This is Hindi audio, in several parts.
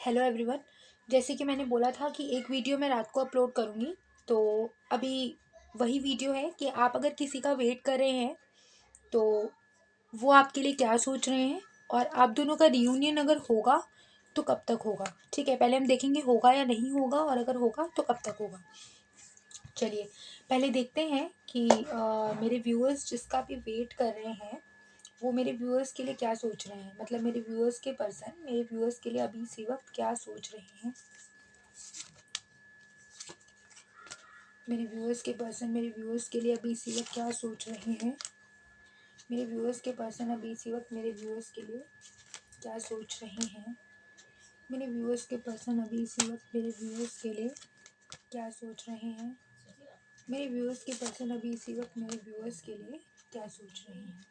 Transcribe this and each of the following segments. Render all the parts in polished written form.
Hello everyone. जैसे कि मैंने बोला था कि एक वीडियो मैं रात को अपलोड करूँगी, तो अभी वही वीडियो है कि आप अगर किसी का वेट कर रहे हैं तो वो आपके लिए क्या सोच रहे हैं, और आप दोनों का रियूनियन अगर होगा तो कब तक होगा। ठीक है, पहले हम देखेंगे होगा या नहीं होगा, और अगर होगा तो कब तक होगा। चलिए पहले देखते हैं कि मेरे व्यूअर्स जिसका भी वेट कर रहे हैं वो मेरे व्यूअर्स के लिए क्या सोच रहे हैं, मतलब मेरे व्यूअर्स के पर्सन मेरे व्यूअर्स के लिए अभी इसी वक्त क्या सोच रहे हैं। मेरे व्यूअर्स के पर्सन मेरे व्यूअर्स के लिए अभी इसी वक्त क्या सोच रहे हैं। मेरे व्यूअर्स के पर्सन अभी इसी वक्त मेरे व्यूअर्स के लिए क्या सोच रहे हैं। मेरे व्यूअर्स के पर्सन अभी इसी वक्त मेरे व्यूअर्स के लिए क्या सोच रहे हैं। मेरे व्यूअर्स के पर्सन अभी इसी वक्त मेरे व्यूअर्स के लिए क्या सोच रहे हैं।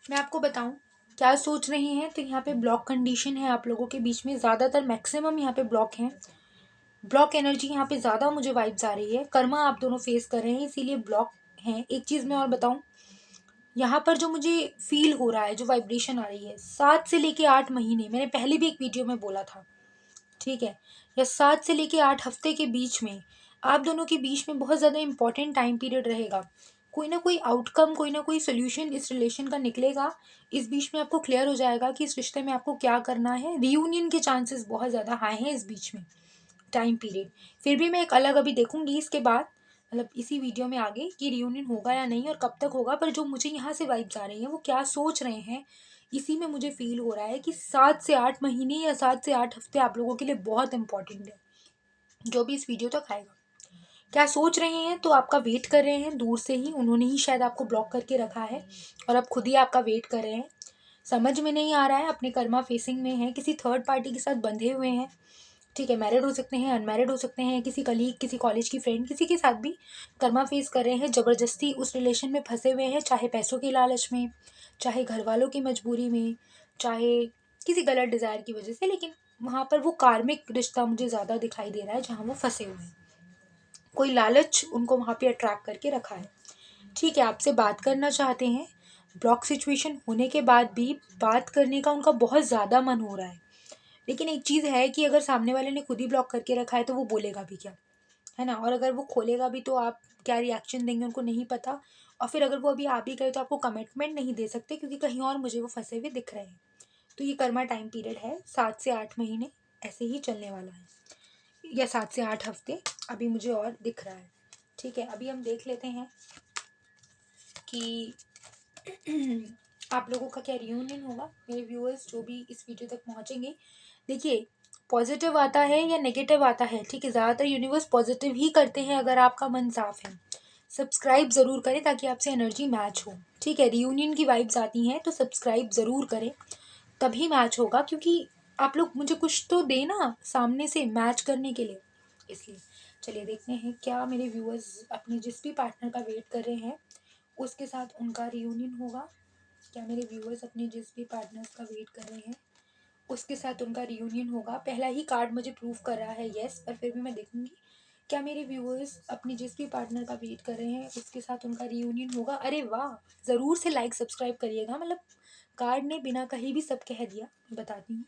मैं आपको बताऊं क्या सोच रहे हैं, तो यहाँ पे ब्लॉक कंडीशन है आप लोगों के बीच में, ज़्यादातर मैक्सिमम यहाँ पे ब्लॉक हैं। ब्लॉक एनर्जी यहाँ पे ज़्यादा मुझे वाइब्स आ रही है। कर्मा आप दोनों फेस कर रहे हैं इसीलिए ब्लॉक हैं। एक चीज़ मैं और बताऊं, यहाँ पर जो मुझे फील हो रहा है, जो वाइब्रेशन आ रही है, 7 से लेके 8 महीने, मैंने पहले भी एक वीडियो में बोला था, ठीक है, या 7 से लेके 8 हफ्ते के बीच में आप दोनों के बीच में बहुत ज़्यादा इंपॉर्टेंट टाइम पीरियड रहेगा। कोई ना कोई आउटकम, कोई ना कोई सोल्यूशन इस रिलेशन का निकलेगा। इस बीच में आपको क्लियर हो जाएगा कि इस रिश्ते में आपको क्या करना है। रियूनियन के चांसेस बहुत ज़्यादा हाई हैं इस बीच में टाइम पीरियड। फिर भी मैं एक अलग अभी देखूंगी इसके बाद, मतलब इसी वीडियो में आगे, कि रियूनियन होगा या नहीं और कब तक होगा। पर जो मुझे यहाँ से वाइब्स आ रही हैं वो क्या सोच रहे हैं, इसी में मुझे फील हो रहा है कि 7 से 8 महीने या 7 से 8 हफ्ते आप लोगों के लिए बहुत इंपॉर्टेंट है। जो भी इस वीडियो तक आएगा क्या सोच रहे हैं, तो आपका वेट कर रहे हैं दूर से ही, उन्होंने ही शायद आपको ब्लॉक करके रखा है और अब खुद ही आपका वेट कर रहे हैं। समझ में नहीं आ रहा है, अपने कर्मा फेसिंग में है, किसी थर्ड पार्टी के साथ बंधे हुए हैं। ठीक है, मैरिड हो सकते हैं, अनमैरिड हो सकते हैं, किसी कलीग, किसी कॉलेज की फ्रेंड, किसी के साथ भी कर्मा फेस कर रहे हैं। ज़बरदस्ती उस रिलेशन में फंसे हुए हैं, चाहे पैसों के लालच में, चाहे घर वालों की मजबूरी में, चाहे किसी गलत डिज़ायर की वजह से, लेकिन वहाँ पर वो कार्मिक रिश्ता मुझे ज़्यादा दिखाई दे रहा है जहाँ वो फंसे हुए हैं। कोई लालच उनको वहाँ पे अट्रैक्ट करके रखा है। ठीक है, आपसे बात करना चाहते हैं, ब्लॉक सिचुएशन होने के बाद भी बात करने का उनका बहुत ज़्यादा मन हो रहा है। लेकिन एक चीज़ है कि अगर सामने वाले ने खुद ही ब्लॉक करके रखा है तो वो बोलेगा भी क्या, है ना। और अगर वो खोलेगा भी तो आप क्या रिएक्शन देंगे उनको नहीं पता। और फिर अगर वो अभी आ भी गए तो आपको कमिटमेंट नहीं दे सकते, क्योंकि कहीं और मुझे वो फंसे हुए दिख रहे हैं। तो ये कर्मा टाइम पीरियड है 7 से 8 महीने, ऐसे ही चलने वाला है, या 7 से 8 हफ्ते अभी मुझे और दिख रहा है। ठीक है, अभी हम देख लेते हैं कि आप लोगों का क्या रियूनियन होगा। मेरे व्यूअर्स जो भी इस वीडियो तक पहुंचेंगे, देखिए पॉजिटिव आता है या नेगेटिव आता है, ठीक है, ज़्यादातर यूनिवर्स पॉजिटिव ही करते हैं अगर आपका मन साफ है। सब्सक्राइब ज़रूर करें ताकि आपसे एनर्जी मैच हो। ठीक है, रियूनियन की वाइब्स आती हैं तो सब्सक्राइब ज़रूर करें, तभी मैच होगा, क्योंकि आप लोग मुझे कुछ तो देना सामने से मैच करने के लिए, इसलिए। चलिए देखते हैं क्या मेरे व्यूअर्स अपने जिस भी पार्टनर का वेट कर रहे हैं उसके साथ उनका रियूनियन होगा। क्या मेरे व्यूअर्स अपने जिस भी पार्टनर्स का वेट कर रहे हैं उसके साथ उनका रियूनियन होगा। पहला ही कार्ड मुझे प्रूव कर रहा है यस, पर फिर भी मैं देखूंगी क्या मेरे व्यूअर्स अपने जिस भी पार्टनर का वेट कर रहे हैं उसके साथ उनका रियूनियन होगा। अरे वाह, ज़रूर से लाइक सब्सक्राइब करिएगा, मतलब कार्ड ने बिना कहीं भी सब कह दिया। मैं बताती हूँ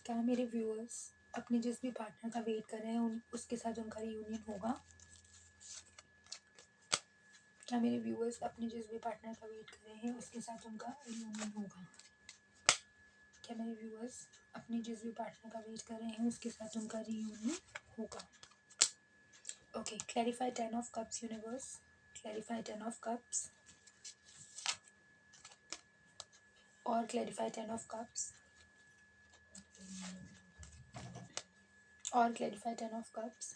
क्या मेरे व्यूअर्स अपने जिस भी पार्टनर का वेट कर रहे हैं उसके साथ उनका रियूनियन होगा। क्या मेरे व्यूअर्स अपने जिस भी पार्टनर का वेट कर रहे हैं उसके साथ उनका रियूनियन होगा। क्या मेरे व्यूअर्स अपने जिस भी पार्टनर का वेट कर रहे हैं उसके साथ उनका रियूनियन होगा। Okay, clarify 10 of cups universe, clarify 10 of cups, और क्लैरिफाई 10 ऑफ कप्स, और क्लैरिफाई 10 ऑफ कप्स,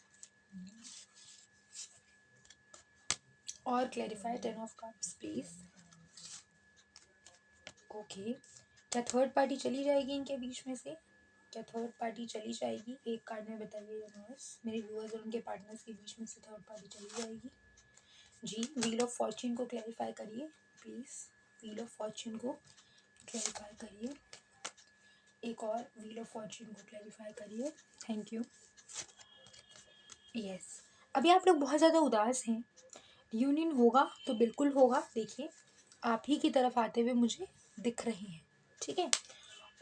और clarify 10 of cups please. Okay, क्या थर्ड पार्टी चली जाएगी इनके बीच में से, क्या थर्ड पार्टी चली जाएगी? एक कार्ड में बताइए यूनिवर्स, मेरे व्यूअर्स और उनके पार्टनर्स के बीच में से थर्ड पार्टी चली जाएगी जी। व्हील ऑफ फॉर्च्यून को क्लैरिफाई करिए प्लीज़, व्हील ऑफ फॉर्च्यून को क्लैरिफाई करिए। एक और व्हील ऑफ फॉर्च्यून को क्लैरिफाई करिए, थैंक यू। यस, अभी आप लोग बहुत ज़्यादा उदास हैं। यूनियन होगा तो बिल्कुल होगा, देखिए आप ही की तरफ आते हुए मुझे दिख रहे हैं, ठीक है।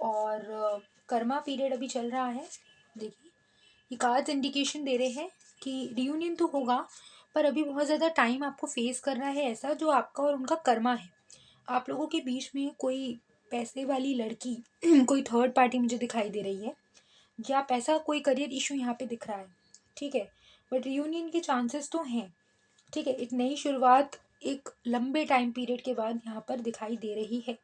और कर्मा पीरियड अभी चल रहा है। देखिए ये कार्ड्स इंडिकेशन दे रहे हैं कि रियूनियन तो होगा, पर अभी बहुत ज़्यादा टाइम आपको फेस करना है ऐसा, जो आपका और उनका कर्मा है। आप लोगों के बीच में कोई पैसे वाली लड़की कोई थर्ड पार्टी मुझे दिखाई दे रही है, या पैसा कोई करियर इशू यहाँ पे दिख रहा है, ठीक है। बट रियूनियन के चांसेस तो हैं, ठीक है। एक नई शुरुआत एक लंबे टाइम पीरियड के बाद यहाँ पर दिखाई दे रही है,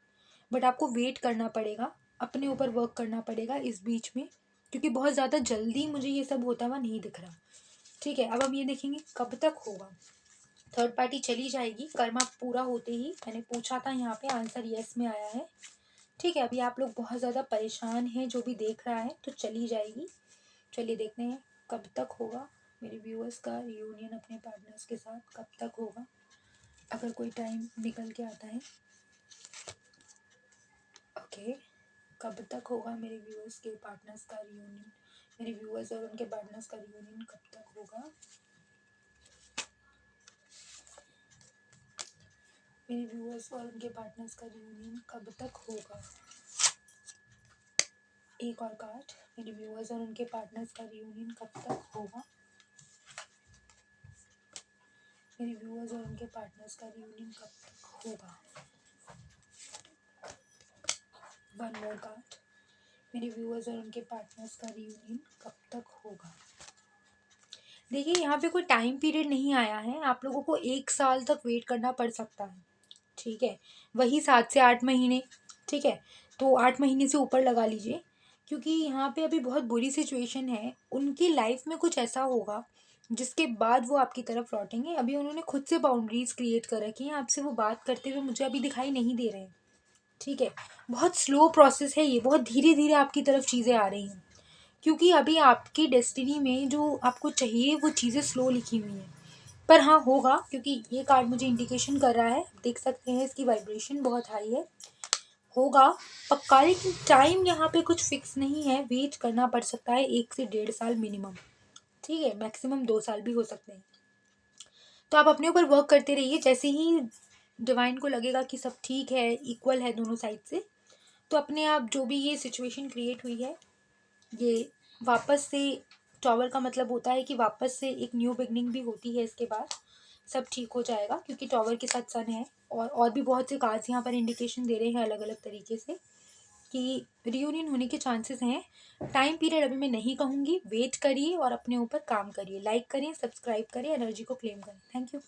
बट आपको वेट करना पड़ेगा, अपने ऊपर वर्क करना पड़ेगा इस बीच में, क्योंकि बहुत ज़्यादा जल्दी मुझे ये सब होता हुआ नहीं दिख रहा, ठीक है। अब हम ये देखेंगे कब तक होगा। थर्ड पार्टी चली जाएगी कर्मा पूरा होते ही, मैंने पूछा था यहाँ पे, आंसर यस में आया है, ठीक है। अभी आप लोग बहुत ज़्यादा परेशान हैं, जो भी देख रहा है, तो चली जाएगी। चलिए देखते हैं कब तक होगा मेरे व्यूअर्स का रियूनियन अपने पार्टनर्स के साथ, कब तक होगा, अगर कोई टाइम निकल के आता है। ओके, कब तक होगा मेरे व्यूअर्स के पार्टनर्स का रियूनियन, मेरे व्यूअर्स और उनके पार्टनर्स का रियूनियन कब तक होगा। मेरे व्यूअर्स और उनके पार्टनर्स का रियूनियन कब तक होगा। एक और कार्ड, मेरे व्यूअर्स और उनके पार्टनर्स का रियूनियन कब तक होगा। मेरे व्यूअर्स और उनके पार्टनर्स का रियूनियन कब तक होगा। वन मोर कार्ड, मेरे व्यूअर्स और उनके पार्टनर्स का रियूनियन कब तक होगा। देखिए यहाँ पे कोई टाइम पीरियड नहीं आया है, आप लोगों को 1 साल तक वेट करना पड़ सकता है, ठीक है। वही 7 से 8 महीने, ठीक है। तो 8 महीने से ऊपर लगा लीजिए, क्योंकि यहाँ पे अभी बहुत बुरी सिचुएशन है। उनकी लाइफ में कुछ ऐसा होगा जिसके बाद वो आपकी तरफ लौटेंगे। अभी उन्होंने खुद से बाउंड्रीज क्रिएट कर रखी हैं, आपसे वो बात करते हुए मुझे अभी दिखाई नहीं दे रहे हैं, ठीक है। बहुत स्लो प्रोसेस है ये, बहुत धीरे धीरे आपकी तरफ चीज़ें आ रही हैं, क्योंकि अभी आपकी डेस्टिनी में जो आपको चाहिए वो चीज़ें स्लो लिखी हुई हैं। पर हाँ होगा, क्योंकि ये कार्ड मुझे इंडिकेशन कर रहा है, देख सकते हैं इसकी वाइब्रेशन बहुत हाई है। होगा पक्का, लेकिन टाइम यहाँ पे कुछ फिक्स नहीं है, वेट करना पड़ सकता है 1 से 1.5 साल मिनिमम, ठीक है। मैक्सिमम 2 साल भी हो सकते हैं। तो आप अपने ऊपर वर्क करते रहिए, जैसे ही डिवाइन को लगेगा कि सब ठीक है, इक्वल है दोनों साइड से, तो अपने आप जो भी ये सिचुएशन क्रिएट हुई है, ये वापस से, टॉवर का मतलब होता है कि वापस से एक न्यू बिगनिंग भी होती है इसके बाद, सब ठीक हो जाएगा, क्योंकि टॉवर के साथ सन है। और भी बहुत से कार्ड्स यहाँ पर इंडिकेशन दे रहे हैं अलग अलग तरीके से कि रियूनियन होने के चांसेस हैं। टाइम पीरियड अभी मैं नहीं कहूँगी, वेट करिए और अपने ऊपर काम करिए। लाइक करें, सब्सक्राइब करें, एनर्जी को क्लेम करें। Thank you.